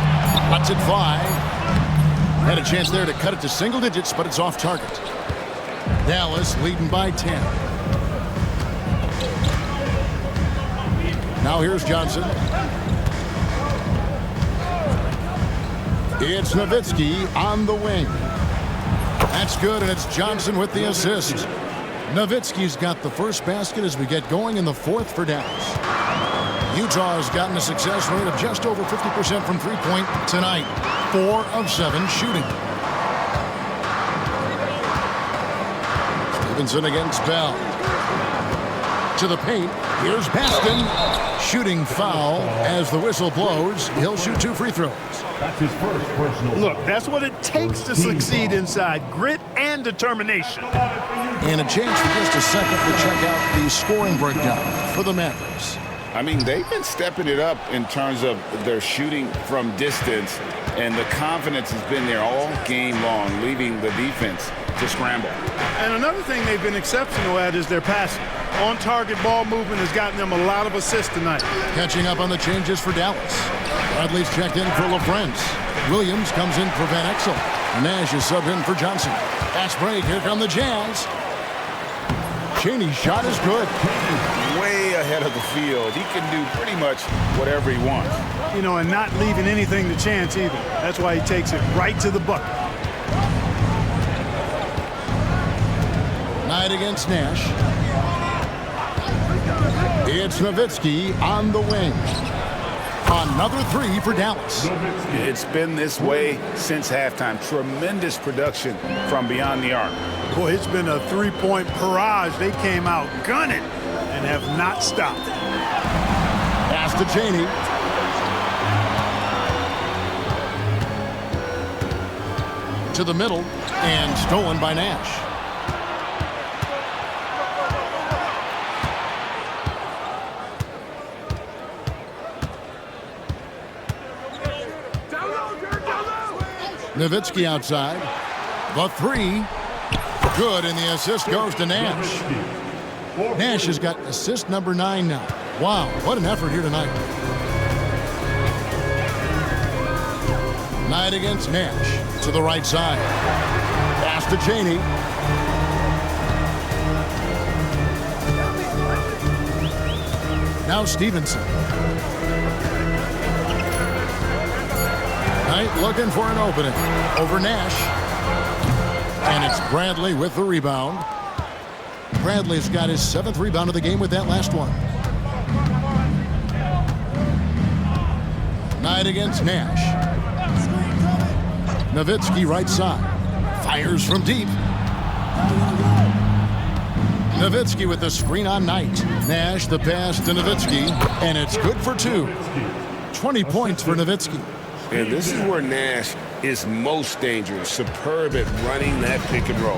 B: lets it fly. Had a chance there to cut it to single digits, but it's off target. Dallas leading by 10. Now here's Johnson. It's Nowitzki on the wing. That's good, and it's Johnson with the assist. Nowitzki's got the first basket as we get going in the fourth for Dallas. Utah has gotten a success rate of just over 50% from three-point tonight. 4 of 7 shooting. Stevenson against Bell. To the paint. Here's Baston. Shooting foul as the whistle blows. He'll shoot 2 free throws.
D: That's his first personal.
C: Look, that's what it takes to succeed inside. Grit and determination.
B: And a chance for just a second to check out the scoring breakdown for the Mavericks.
F: I mean, they've been stepping it up in terms of their shooting from distance, and the confidence has been there all game long, leaving the defense to scramble.
C: And another thing they've been exceptional at is their passing. On-target ball movement has gotten them a lot of assists tonight.
B: Catching up on the changes for Dallas. Bradley's checked in for LaFrance. Williams comes in for Van Exel. Nash is subbed in for Johnson. Fast break. Here come the Jazz. Chaney's shot is good.
F: Way ahead of the field. He can do pretty much whatever he wants.
C: You know, and not leaving anything to chance either. That's why he takes it right to the bucket.
B: Knight against Nash. It's Nowitzki on the wing. Another 3 for Dallas.
E: It's been this way since halftime. Tremendous production from beyond the arc.
C: Boy, it's been a 3-point barrage. They came out gunning and have not stopped.
B: Pass to Chaney. To the middle and stolen by Nash. Nowitzki outside. The 3. Good, and the assist goes to Nash. Nash has got assist number 9 now. Wow, what an effort here tonight. Knight against Nash. To the right side. Pass to Chaney. Now Stevenson. Knight looking for an opening. Over Nash. And it's Bradley with the rebound. Bradley's got his 7th rebound of the game with that last one. Knight against Nash. Nowitzki right side. Fires from deep. Nowitzki with the screen on Knight. Nash the pass to Nowitzki. And it's good for 2. 20 points for Nowitzki.
F: And this is where Nash is most dangerous. Superb at running that pick and roll.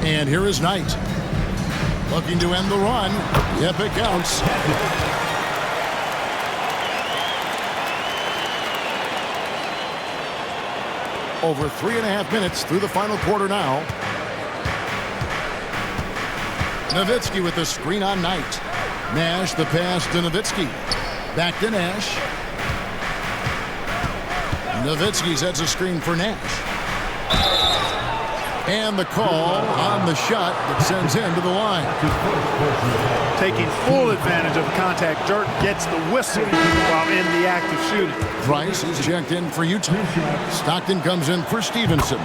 B: And here is Knight. Looking to end the run. Yep, it counts. Over 3.5 minutes through the final quarter now. Nowitzki with the screen on Knight. Nash the pass to Nowitzki. Back to Nash. Nowitzki sets a screen for Nash. And the call on the shot that sends him to the line.
C: Taking full advantage of the contact. Dirk gets the whistle while in the act of shooting.
B: Price is checked in for Utah. Stockton comes in for Stevenson.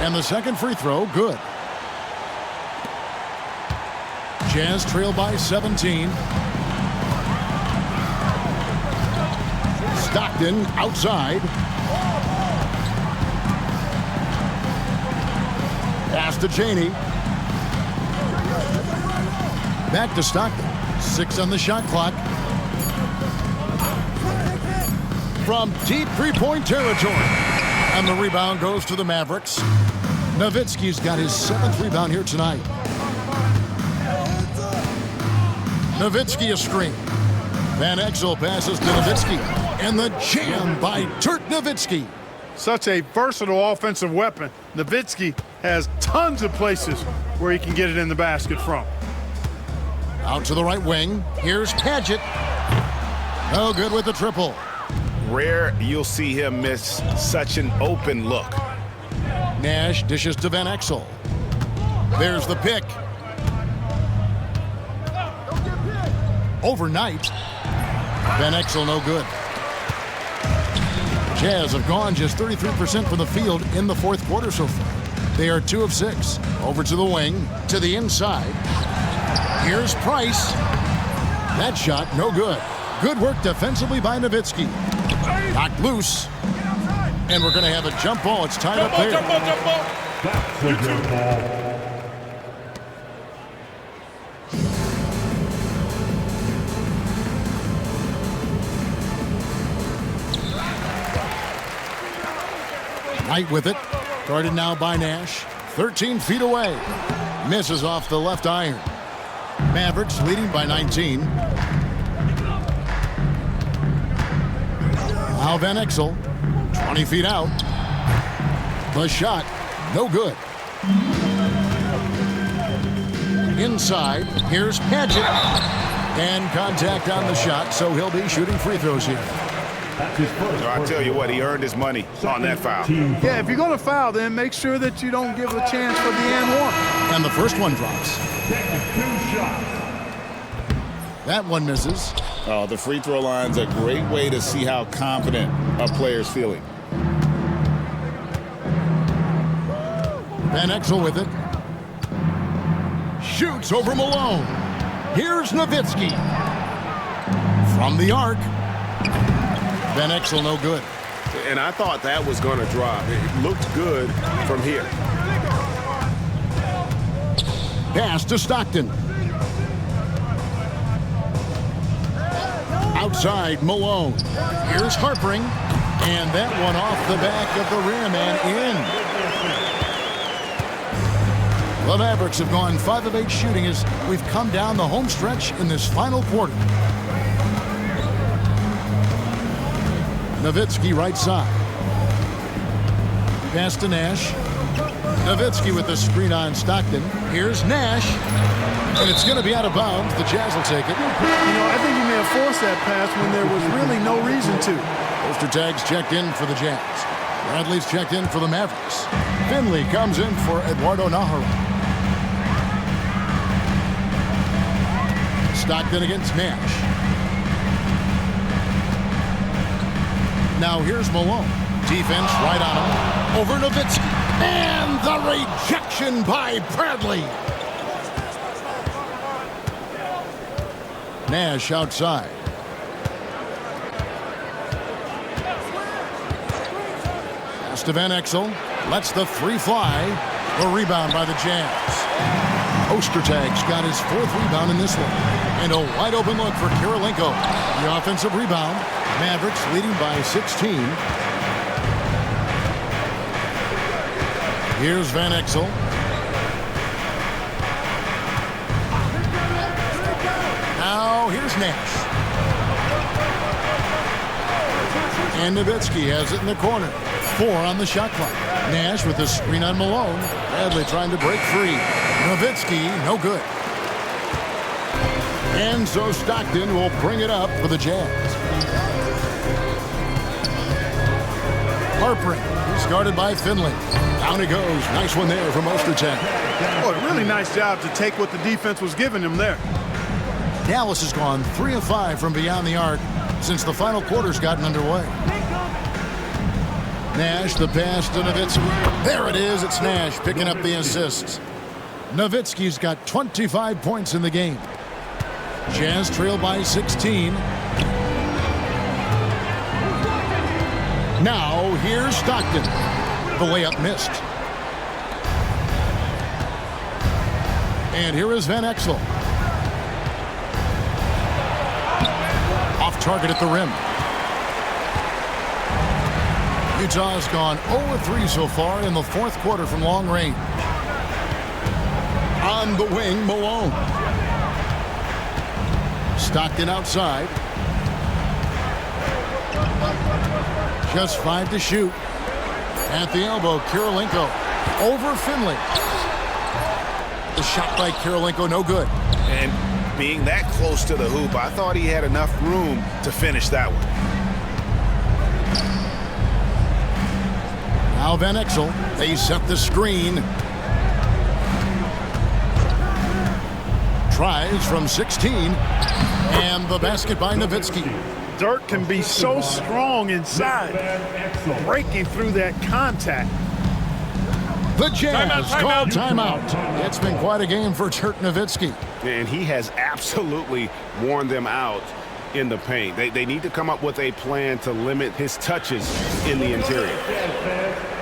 B: And the second free throw, good. Jazz trail by 17. Stockton outside. Pass to Chaney. Back to Stockton. 6 on the shot clock. From deep three-point territory. And the rebound goes to the Mavericks. Nowitzki's got his 7th rebound here tonight. Nowitzki a screen. Van Exel passes to Nowitzki. And the jam by Dirk Nowitzki.
C: Such a versatile offensive weapon. Nowitzki has tons of places where he can get it in the basket from.
B: Out to the right wing. Here's Padgett. No good with the triple.
E: Rare you'll see him miss such an open look.
B: Nash dishes to Van Exel. There's the pick. Overnight. Van Exel no good. Jazz have gone just 33% from the field in the fourth quarter so far. They are 2 of 6. Over to the wing, to the inside. Here's Price. That shot, no good. Good work defensively by Nowitzki. Knocked loose. And we're going to have a jump ball. It's tied up there.
D: That's a jump ball.
B: Knight with it. Guarded now by Nash. 13 feet away. Misses off the left iron. Mavericks leading by 19. Now Van Exel. 20 feet out. The shot. No good. Inside. Here's Padgett. And contact on the shot, so he'll be shooting free throws here.
E: So I tell you what, he earned his money on that foul.
C: Yeah, if you're going to foul, then make sure that you don't give a chance for the and one.
B: And the first one drops. That one misses.
F: Oh, the free throw line's a great way to see how confident a player's feeling.
B: Van Exel with it. Shoots over Malone. Here's Nowitzki. From the arc. Van Exel no good.
E: And I thought that was going to drop. It looked good from here.
B: Pass to Stockton. Outside Malone. Here's Harpering. And that one off the back of the rim and in. The Mavericks have gone 5 of 8 shooting as we've come down the home stretch in this final quarter. Nowitzki right side. Pass to Nash. Nowitzki with the screen on Stockton. Here's Nash. And it's going to be out of bounds. The Jazz will take it.
C: You know, I think he may have forced that pass when there was really no reason to.
B: Ostertag's checked in for the Jazz. Bradley's checked in for the Mavericks. Finley comes in for Eduardo Nahara. Stockton against Nash. Now here's Malone. Defense right on him. Over Nowitzki. And the rejection by Bradley. Nash outside. Pass to Van Exel. Lets the 3 fly. The rebound by the Jazz. Ostertag's got his 4th rebound in this one. And a wide open look for Kirilenko. The offensive rebound. Mavericks leading by 16. Here's Van Exel. Nash. And Nowitzki has it in the corner. 4 on the shot clock. Nash with the screen on Malone. Bradley trying to break free. Nowitzki, no good. And so Stockton will bring it up for the Jazz. Harpering. He's guarded by Finley. Down he goes. Nice one there from Ostertag.
C: Oh, really nice job to take what the defense was giving him there.
B: Dallas has gone 3 of 5 from beyond the arc since the final quarter's gotten underway. Nash, the pass to Nowitzki. There it is. It's Nash picking up the assists. Nowitzki's got 25 points in the game. Jazz trail by 16. Now, here's Stockton. The layup missed. And here is Van Exel. Off target at the rim. Utah's gone 0-3 so far in the fourth quarter from long range. On the wing, Malone. Stockton outside. Just 5 to shoot. At the elbow, Kirilenko. Over Finley. The shot by Kirilenko, no good.
E: And being that close to the hoop, I thought he had enough room to finish that one.
B: Now Van Exel. They set the screen. Tries from 16. And the basket by Nowitzki.
C: Dirk can be so strong inside, breaking through that contact.
B: The Jazz call timeout. It's been quite a game for Dirk Nowitzki.
E: And he has absolutely worn them out in the paint. They need to come up with a plan to limit his touches in the interior.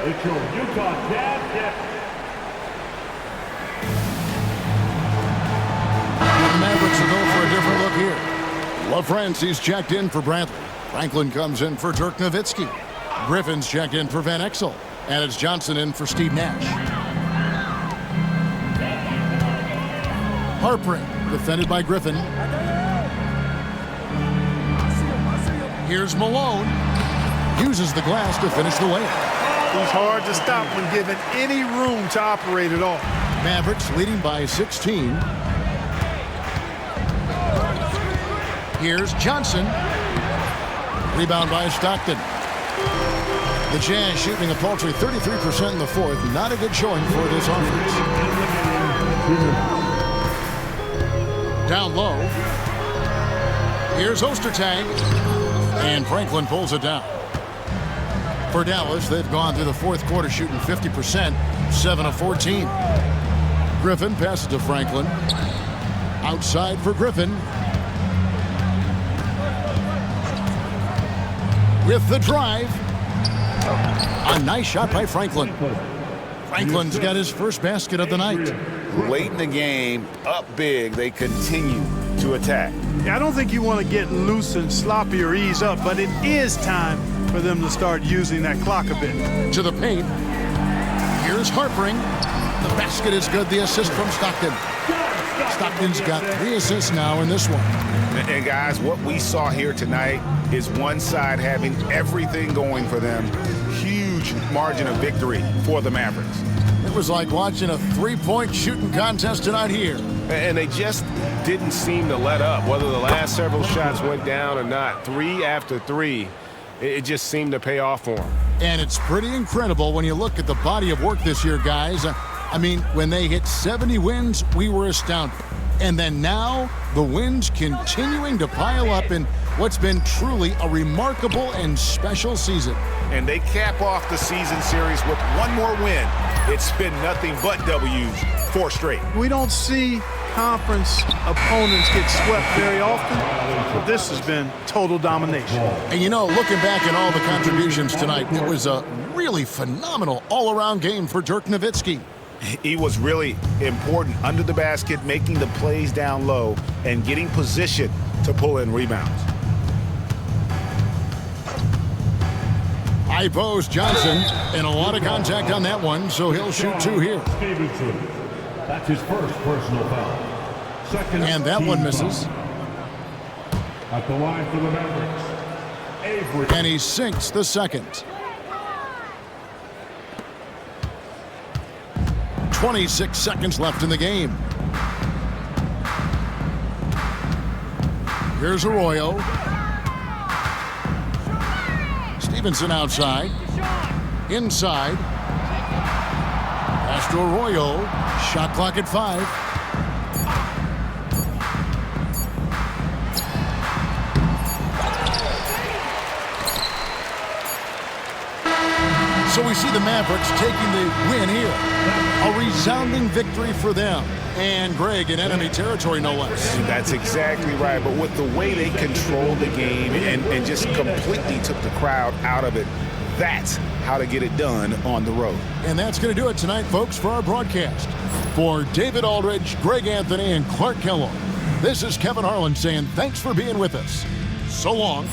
D: It's your Utah Jazz.
B: The Mavericks will go for a different look here. LaFrancis checked in for Bradley. Franklin comes in for Dirk Nowitzki. Griffin's checked in for Van Exel. And it's Johnson in for Steve Nash. Harpering, defended by Griffin. Here's Malone. Uses the glass to finish the layup.
C: He's hard to stop when given any room to operate at all.
B: Mavericks leading by 16. Here's Johnson. Rebound by Stockton. The Jazz shooting a paltry 33% in the fourth. Not a good showing for this offense. Down low. Here's Ostertag. And Franklin pulls it down. For Dallas, they've gone through the fourth quarter shooting 50%, 7 of 14. Griffin passes to Franklin. Outside for Griffin. With the drive. A nice shot by Franklin. Franklin's got his first basket of the night.
E: Late in the game, up big, they continue to attack.
C: Yeah, I don't think you want to get loose and sloppy or ease up, but it is time for them to start using that clock a bit.
B: To the paint. Here's Harpering. The basket is good. The assist from Stockton. Stockton's got 3 assists now in this one.
E: And guys, what we saw here tonight is one side having everything going for them. Huge margin of victory for the Mavericks.
B: It was like watching a 3-point shooting contest tonight here.
E: And they just didn't seem to let up, whether the last several shots went down or not. 3 after 3, it just seemed to pay off for them.
B: And it's pretty incredible when you look at the body of work this year, guys. I mean, when they hit 70 wins, we were astounded. And then now, the wins continuing to pile up in what's been truly a remarkable and special season.
E: And they cap off the season series with one more win. It's been nothing but W's, 4 straight.
C: We don't see conference opponents get swept very often, but this has been total domination.
B: And you know, looking back at all the contributions tonight, it was a really phenomenal all-around game for Dirk Nowitzki.
E: He was really important under the basket, making the plays down low and getting position to pull in rebounds.
B: High post Johnson, and a lot of contact on that one, so he'll shoot 2 here.
D: Stevenson. That's his first personal foul. Second,
B: And that one misses.
D: At the line for the Mavericks, Avery.
B: And he sinks the second. 26 seconds left in the game. Here's Arroyo. Stevenson outside. Inside. Pass to Arroyo. Shot clock at 5. So we see the Mavericks taking the win here. A resounding victory for them. And Greg, in enemy territory, no less.
E: That's exactly right. But with the way they controlled the game and just completely took the crowd out of it, that's how to get it done on the road.
B: And that's going to do it tonight, folks, for our broadcast. For David Aldridge, Greg Anthony, and Clark Kellogg, this is Kevin Harlan saying thanks for being with us. So long.